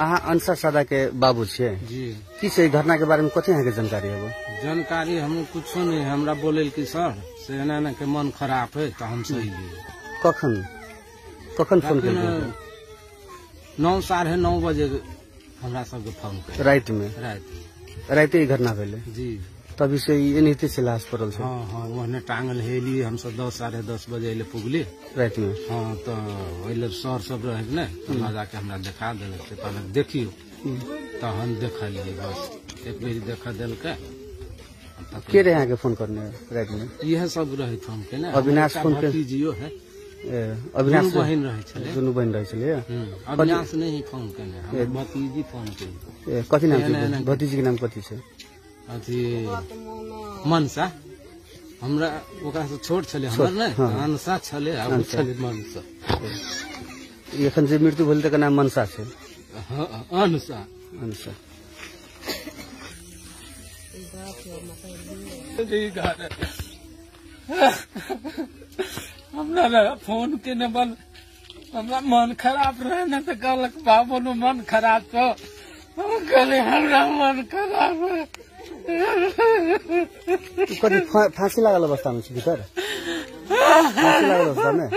अहाँ अंशा सदा के बाबू छे जी किस घटना के बारे में कथी अहाँ के जानकारी है? जानकारी हम कुछ नहीं, हमरा बोले कि सर से एना के मन खराब है तो हम सही कखन कखन फोन कर 9 साढ़े 9 बजे हमरा सबके फोन कर रात में रात ही घटना भेले जी तभी से एनहिते से लाश पड़ल छे। हाँ हाँ वहने टांगल हेली हम सब 10 साढ़े 10 बजे ले पुगली रात में। हाँ तो ओइले सर सब रहे ने तो जाके हमरा देखा देल से पहले देखियो तो हम देखलिए बस एक बेर देखा देल के के रहे के फोन करने रात में यह सब रहे फोन के ना अविनाश फोन के जियो है अविनाश बहन रहे छले दुनू बहन रहे छले अविनाश नहीं फोन केने हम भतीजी फोन के कथी नाम छे भतीजी के नाम कथी छे? अथी मनसा हमरा ओकरा से छोट छले हमर ने मनसा छले आ उ छले मनसा एखन जे मृत्यु भेल तकर नाम मनसा छे। हां अनसा अनसा हमरा फोन केने बल हमरा मन खराब रहे ना तो कहलक बाबू नु मन खराब तो हम कहले हमरा मन खराब है कभी फांसी लागल अवस्था में भीतर फांसी लागल अवस्था में